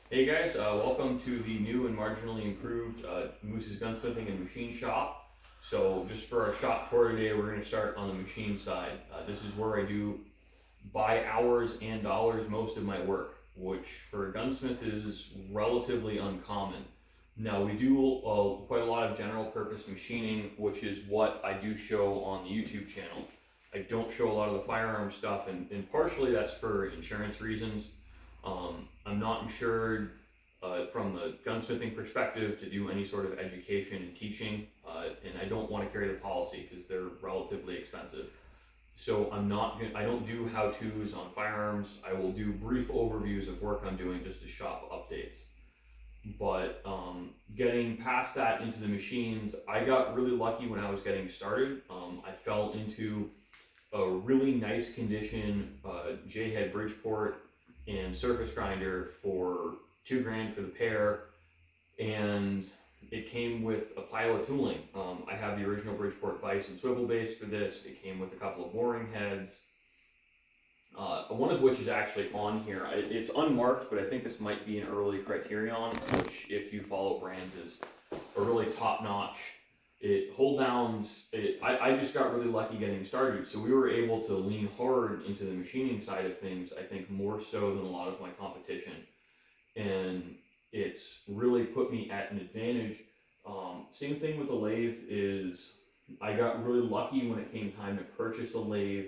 Hey guys, welcome to the new and marginally improved Moose's Gunsmithing and Machine Shop. So, just for our shop tour today, we're going to start on the machine side. This is where I do by hours and dollars most of my work, which for a gunsmith is relatively uncommon. Now, we do quite a lot of general purpose machining, which is what I do show on the YouTube channel. I don't show a lot of the firearm stuff, and partially that's for insurance reasons. I'm not insured from the gunsmithing perspective to do any sort of education and teaching, and I don't want to carry the policy because they're relatively expensive. So I don't do how-tos on firearms. I will do brief overviews of work I'm doing just to shop updates. But getting past that into the machines, I got really lucky when I was getting started. I fell into a really nice condition J-head Bridgeport and surface grinder for $2 grand for the pair, and it came with a pile of tooling. I have the original Bridgeport vise and swivel base for this. It came with a couple of boring heads, one of which is actually on here. It's unmarked, but I think this might be an early Criterion, which, if you follow brands, is a really top-notch. It hold downs. I just got really lucky getting started, so we were able to lean hard into the machining side of things. I think more so than a lot of my competition, and it's really put me at an advantage. Same thing with the lathe is I got really lucky when it came time to purchase a lathe,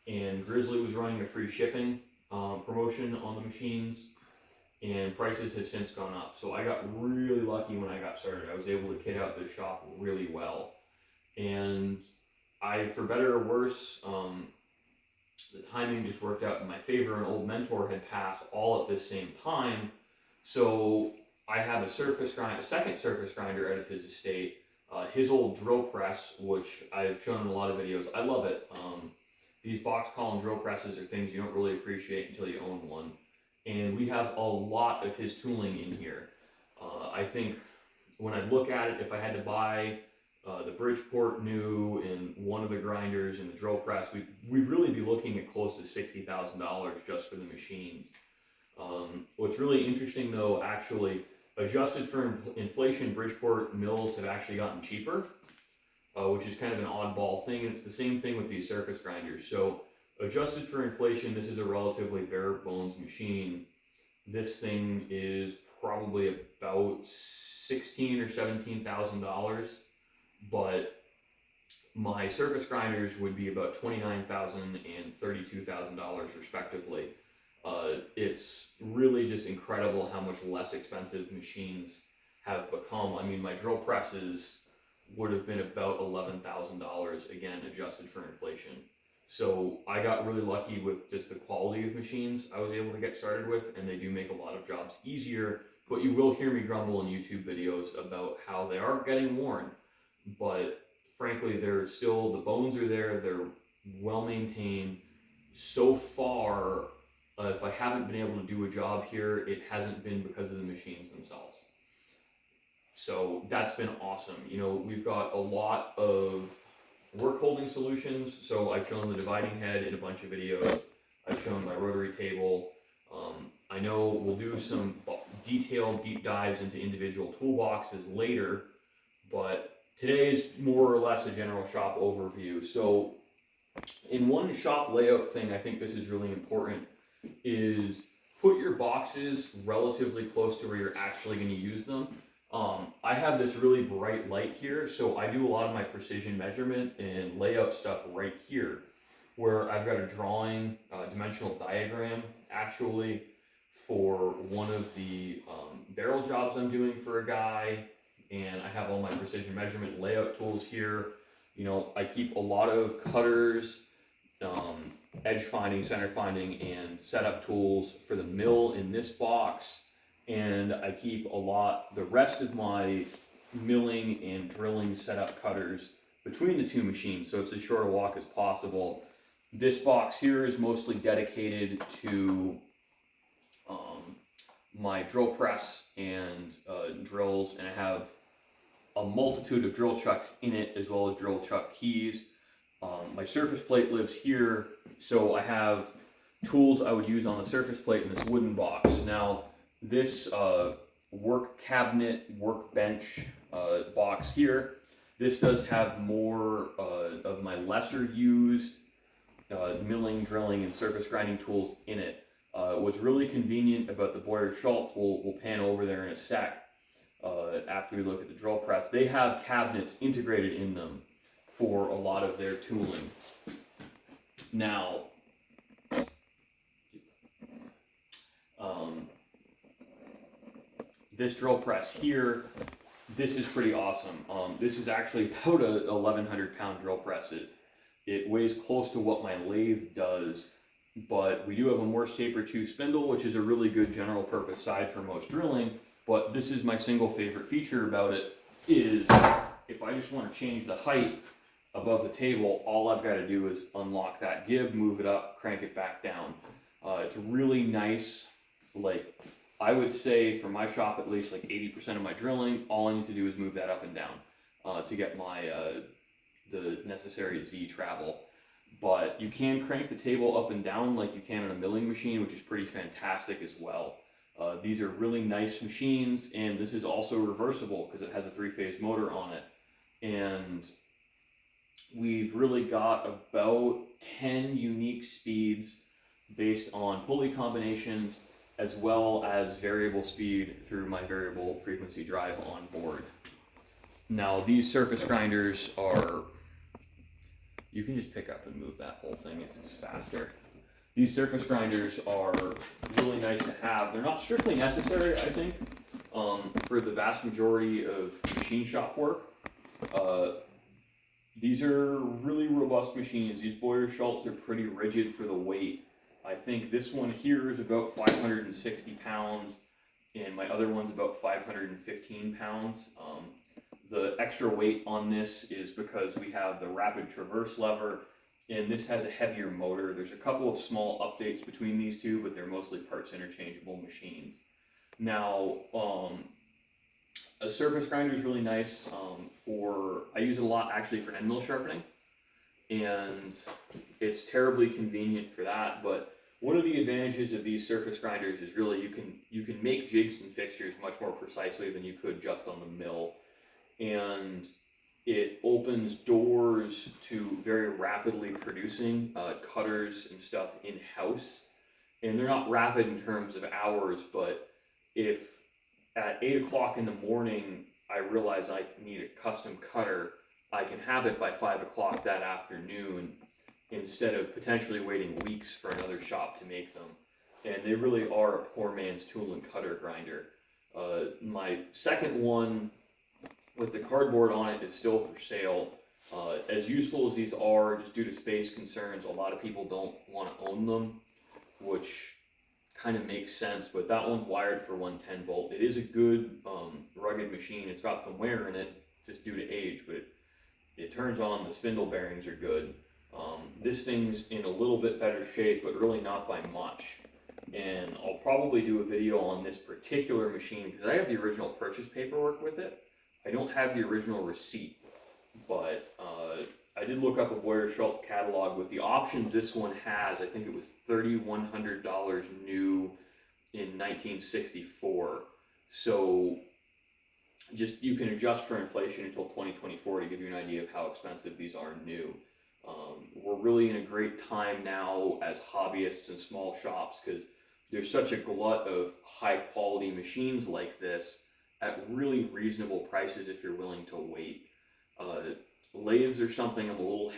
and Grizzly was running a free shipping promotion on the machines, and prices have since gone up. So I got really lucky when I got started. I was able to kit out the shop really well, and for better or worse, the timing just worked out in my favor. An old mentor had passed all at the same time, so I have a second surface grinder out of his estate. His old drill press, which I've shown in a lot of videos, I love it. These box column drill presses are things you don't really appreciate until you own one. And we have a lot of his tooling in here. I think when I look at it, if I had to buy the Bridgeport new and one of the grinders and the drill press, we'd really be looking at close to $60,000 just for the machines. What's really interesting though, actually, adjusted for inflation, Bridgeport mills have actually gotten cheaper, which is kind of an oddball thing. And it's the same thing with these surface grinders. So adjusted for inflation, this is a relatively bare bones machine. This thing is probably about $16,000 or $17,000, but my surface grinders would be about $29,000 and $32,000 respectively. It's really just incredible how much less expensive machines have become. I mean, my drill presses would have been about $11,000, again, adjusted for inflation. So I got really lucky with just the quality of machines I was able to get started with, and they do make a lot of jobs easier. But you will hear me grumble in YouTube videos about how they are getting worn. But frankly, they're still, the bones are there, they're well maintained. So far, if I haven't been able to do a job here, it hasn't been because of the machines themselves. So that's been awesome. You know, we've got a lot of work holding solutions. So I've shown the dividing head in a bunch of videos. I've shown my rotary table. I know we'll do some detailed deep dives into individual toolboxes later, but today is more or less a general shop overview. So in one shop layout thing, I think this is really important, is put your boxes relatively close to where you're actually going to use them. I have this really bright light here, so I do a lot of my precision measurement and layout stuff right here, where I've got a drawing, dimensional diagram, actually, for one of the barrel jobs I'm doing for a guy, and I have all my precision measurement layout tools here. You know, I keep a lot of cutters, edge finding, center finding, and setup tools for the mill in this box. And I keep the rest of my milling and drilling setup cutters between the two machines, so it's as short a walk as possible. This box here is mostly dedicated to my drill press and drills, and I have a multitude of drill chucks in it, as well as drill chuck keys. My surface plate lives here, so I have tools I would use on the surface plate in this wooden box. Now, this work cabinet, workbench box here, this does have more of my lesser used milling, drilling, and surface grinding tools in it. What's really convenient about the Boyer Schultz, we'll pan over there in a sec after we look at the drill press. They have cabinets integrated in them for a lot of their tooling. Now, this drill press here, this is pretty awesome. This is actually about a 1,100 pound drill press. It weighs close to what my lathe does, but we do have a Morse Taper 2 spindle, which is a really good general purpose side for most drilling. But this is my single favorite feature about it, is if I just want to change the height above the table, all I've got to do is unlock that gib, move it up, crank it back down. It's really nice. Like, I would say for my shop, at least like 80% of my drilling, all I need to do is move that up and down to get my the necessary Z travel. But you can crank the table up and down like you can on a milling machine, which is pretty fantastic as well. These are really nice machines, and this is also reversible because it has a 3-phase motor on it. And we've really got about 10 unique speeds based on pulley combinations, as well as variable speed through my variable frequency drive on board. Now, these surface grinders are, you can just pick up and move that whole thing if it's faster. These surface grinders are really nice to have. They're not strictly necessary, I think, for the vast majority of machine shop work. These are really robust machines. These Boyer Schultz are pretty rigid for the weight. I think this one here is about 560 pounds, and my other one's about 515 pounds. The extra weight on this is because we have the rapid traverse lever, and this has a heavier motor. There's a couple of small updates between these two, but they're mostly parts interchangeable machines. Now, a surface grinder is really nice I use it a lot actually for end mill sharpening, and it's terribly convenient for that. But one of the advantages of these surface grinders is really you can make jigs and fixtures much more precisely than you could just on the mill, and it opens doors to very rapidly producing cutters and stuff in-house. And they're not rapid in terms of hours, but if at 8 o'clock in the morning I realize I need a custom cutter, I can have it by 5 o'clock that afternoon instead of potentially waiting weeks for another shop to make them. And they really are a poor man's tool and cutter grinder. My second one with the cardboard on it is still for sale. As useful as these are, just due to space concerns, a lot of people don't want to own them, which kind of makes sense, but that one's wired for 110 volt. It is a good rugged machine. It's got some wear in it just due to age, but it turns on. The spindle bearings are good. This thing's in a little bit better shape, but really not by much. And I'll probably do a video on this particular machine because I have the original purchase paperwork with it. I don't have the original receipt, but I did look up a Boyer Schultz catalog with the options this one has. I think it was $3,100 new in 1964. So just you can adjust for inflation until 2024 to give you an idea of how expensive these are new. We're really in a great time now as hobbyists and small shops because there's such a glut of high quality machines like this at really reasonable prices if you're willing to wait. Lathes are something I'm a little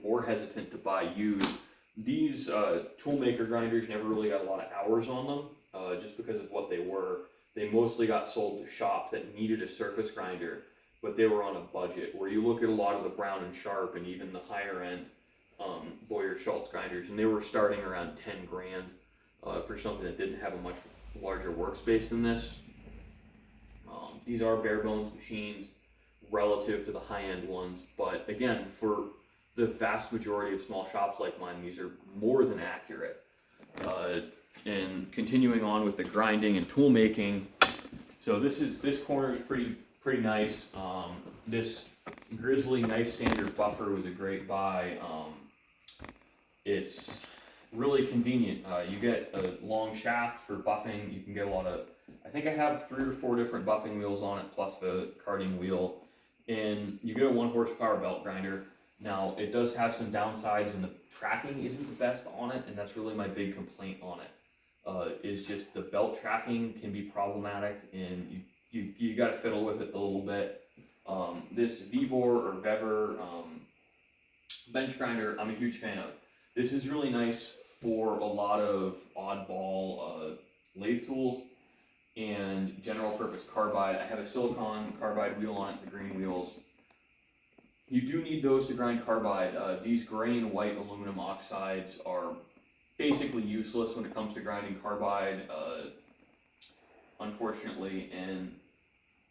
more hesitant to buy used. These toolmaker grinders never really got a lot of hours on them just because of what they were. They mostly got sold to shops that needed a surface grinder, but they were on a budget. Where you look at a lot of the Brown and Sharp and even the higher end Boyer Schultz grinders, and they were starting around 10 grand for something that didn't have a much larger workspace than this. These are bare bones machines relative to the high-end ones, but again, for the vast majority of small shops like mine, these are more than accurate. And continuing on with the grinding and tool making, so this corner is pretty nice. This Grizzly knife sander buffer was a great buy. It's really convenient. You get a long shaft for buffing. You can get a lot of. I think I have 3 or 4 different buffing wheels on it, plus the carding wheel, and you get a 1 horsepower belt grinder. Now it does have some downsides, and the tracking isn't the best on it, and that's really my big complaint on it. Is just the belt tracking can be problematic, and you got to fiddle with it a little bit. This Vevor or Vever bench grinder, I'm a huge fan of. This is really nice for a lot of oddball lathe tools and general purpose carbide. I have a silicon carbide wheel on it, the green wheels. You do need those to grind carbide. These gray and white aluminum oxides are basically useless when it comes to grinding carbide, unfortunately, and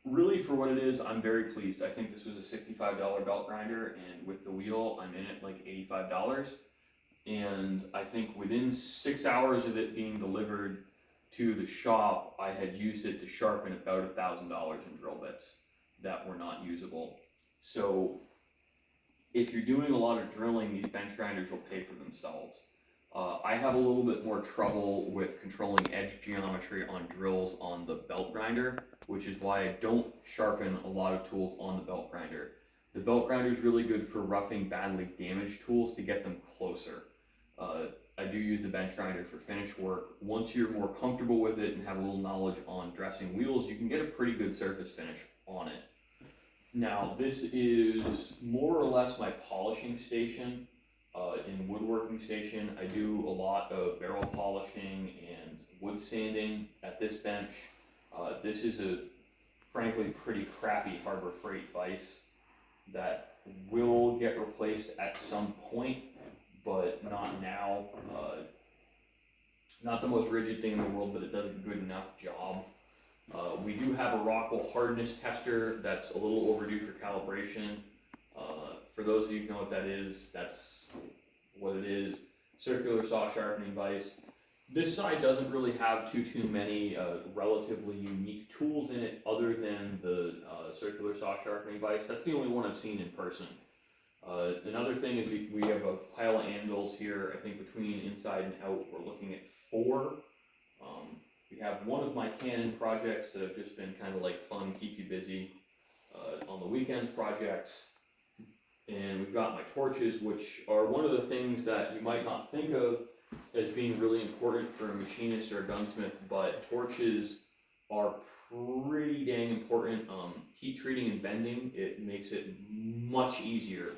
really for what it is, I'm very pleased. I think this was a $65 belt grinder, and with the wheel, I'm in it like $85. And I think within 6 hours of it being delivered to the shop, I had used it to sharpen about $1,000 in drill bits that were not usable. So if you're doing a lot of drilling, these bench grinders will pay for themselves. I have a little bit more trouble with controlling edge geometry on drills on the belt grinder, which is why I don't sharpen a lot of tools on the belt grinder. The belt grinder is really good for roughing badly damaged tools to get them closer. I do use the bench grinder for finish work. Once you're more comfortable with it and have a little knowledge on dressing wheels, you can get a pretty good surface finish on it. Now, this is more or less my polishing station. In woodworking station, I do a lot of barrel polishing and wood sanding at this bench. This is a frankly pretty crappy Harbor Freight vise that will get replaced at some point, but not now. Not the most rigid thing in the world, but it does a good enough job. We do have a Rockwell hardness tester that's a little overdue for calibration. For those of you who know what that is, that's what it is. Circular saw sharpening vise. This side doesn't really have too many relatively unique tools in it other than the circular saw sharpening vise. That's the only one I've seen in person. Another thing is we have a pile of anvils here. I think between inside and out, we're looking at 4. We have one of my Canon projects that have just been kind of like fun, keep you busy on the weekends projects. And we've got my torches, which are one of the things that you might not think of as being really important for a machinist or a gunsmith, but torches are pretty dang important. Heat treating and bending, it makes it much easier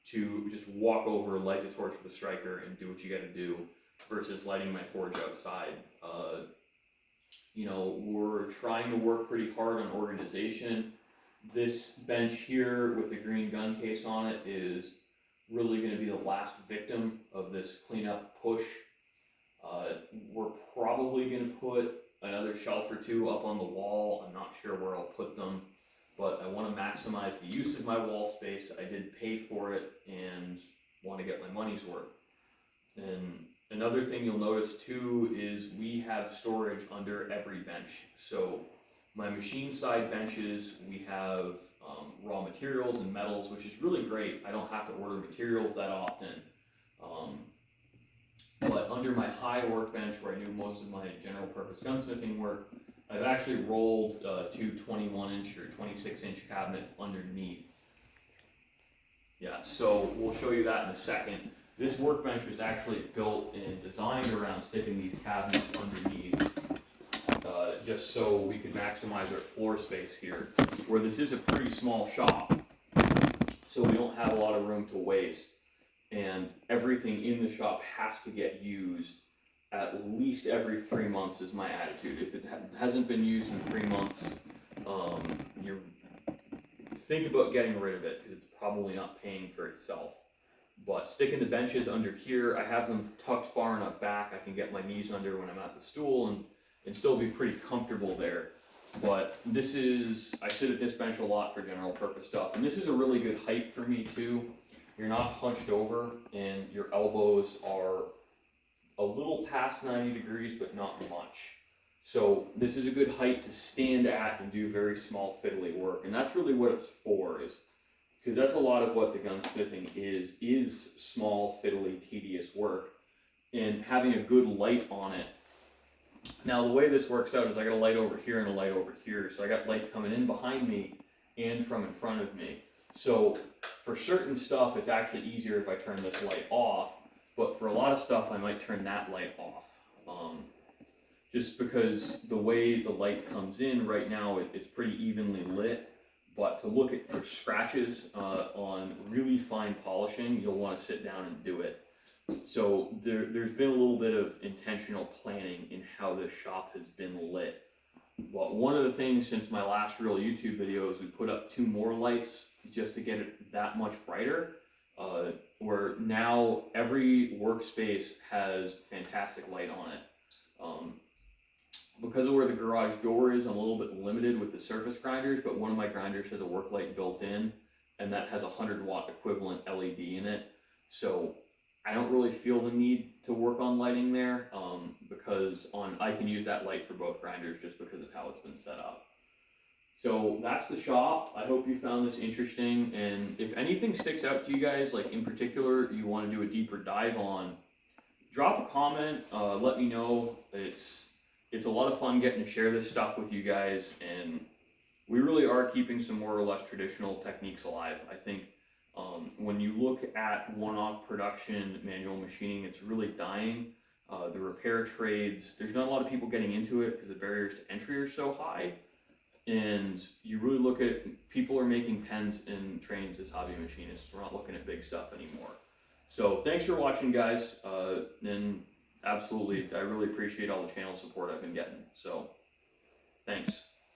to just walk over, light the torch with a striker, and do what you got to do, versus lighting my forge outside. You know, we're trying to work pretty hard on organization. This bench here with the green gun case on it is really going to be the last victim of this cleanup push. We're probably going to put another shelf or 2 up on the wall. I'm not sure where I'll put them, but I want to maximize the use of my wall space. I did pay for it and want to get my money's worth. And another thing you'll notice too is we have storage under every bench. So my machine side benches, we have raw materials and metals, which is really great. I don't have to order materials that often. But under my high workbench, where I do most of my general purpose gunsmithing work, I've actually rolled 2 21-inch or 26-inch cabinets underneath. Yeah, so we'll show you that in a second. This workbench was actually built and designed around sticking these cabinets underneath, just so we could maximize our floor space here, where this is a pretty small shop, so we don't have a lot of room to waste, and everything in the shop has to get used at least every 3 months is my attitude. If it hasn't been used in 3 months, you think about getting rid of it, because it's probably not paying for itself. But sticking the benches under here, I have them tucked far enough back I can get my knees under when I'm at the stool and still be pretty comfortable there. But this is, I sit at this bench a lot for general purpose stuff, and this is a really good height for me too. You're not hunched over, and your elbows are a little past 90 degrees, but not much. So this is a good height to stand at and do very small fiddly work, and that's really what it's for, is because that's a lot of what the gunsmithing is small, fiddly, tedious work. and having a good light on it. Now the way this works out is I got a light over here and a light over here, so I got light coming in behind me and from in front of me. So for certain stuff it's actually easier if I turn this light off, but for a lot of stuff I might turn that light off. Just because the way the light comes in right now, it's pretty evenly lit, but to look at for scratches on really fine polishing, you'll want to sit down and do it. So there's been a little bit of intentional planning in how this shop has been lit. But one of the things since my last real YouTube video is we put up 2 more lights just to get it that much brighter, where now every workspace has fantastic light on it. Because of where the garage door is, I'm a little bit limited with the surface grinders, but one of my grinders has a work light built in, and that has a 100-watt equivalent LED in it. So I don't really feel the need to work on lighting there, because I can use that light for both grinders just because of how it's been set up. So that's the shop. I hope you found this interesting, and if anything sticks out to you guys, like in particular you want to do a deeper dive on, drop a comment, let me know. It's a lot of fun getting to share this stuff with you guys, and we really are keeping some more or less traditional techniques alive. I think when you look at one-off production manual machining, it's really dying. The repair trades, there's not a lot of people getting into it because the barriers to entry are so high, and you really look at, people are making pens and trains as hobby machinists. We're not looking at big stuff anymore. So thanks for watching, guys, and absolutely, I really appreciate all the channel support I've been getting. So thanks.